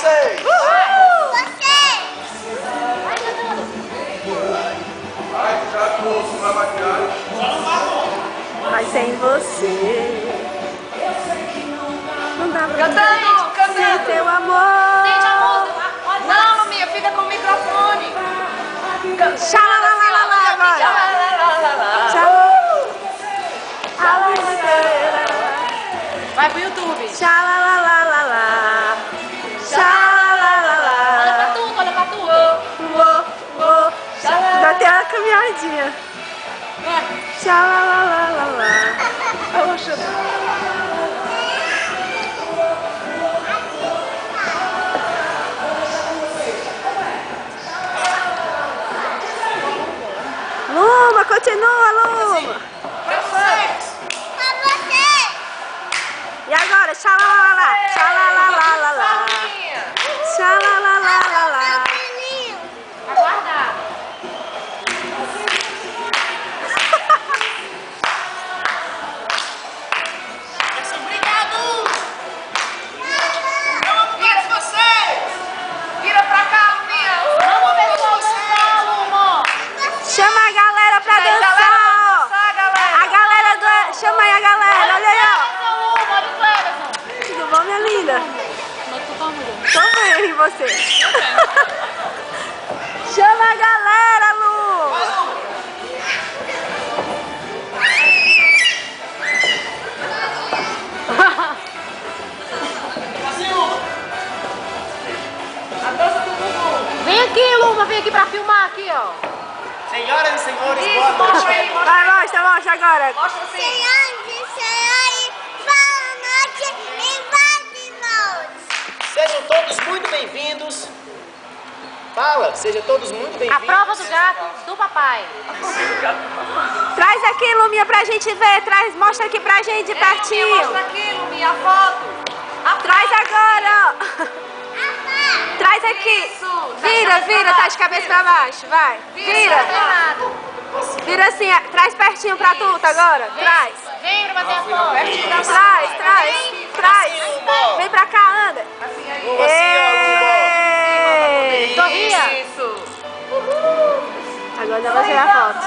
vocês! Mas sem você não dá pra Cantando! sem teu amor. Sente a música. Não, Lumia, fica com o microfone. Xalalalala agora. Vai pro YouTube. Xalalalala. Olha Xalalalala. pra tu, olha pra tu. Já tem uma caminhadinha. Xalalalala. Luma, continua, Luma. Pra vocês. E agora, xalalalala, xalalalala, xalalalala. Aguardar. Obrigado. Vira vocês. Vira pra cá, Lumia. Vamos ver dançar, Luma. Chama a galera pra dançar, ó. A galera do... Chama aí a galera, olha aí, ó. Tudo bom, minha linda? Tô bem, e você? Chama a galera, Lu! Vem aqui, Luma, vem aqui pra filmar aqui, ó. Senhoras e senhores, Isso, boa noite. mostra aí, mostra. Vai, mostra agora. Mostra assim. Sejam todos muito bem-vindos. Fala, sejam todos muito A bem-vindos. prova do gato do papai. Traz aqui, Luminha, pra gente ver. Mostra aqui pra gente de pertinho. Mostra aqui, Luminha, a foto. Traz agora, ó. Traz aqui. Isso. Vira, tá de cabeça pra baixo, vai. Vira. Vira assim, traz pertinho pra tu, tá agora? Traz. Vem pra bater a foto. Pertinho da Traz. Vem pra cá, anda. Ê! Sorria. Agora dá pra tirar a foto.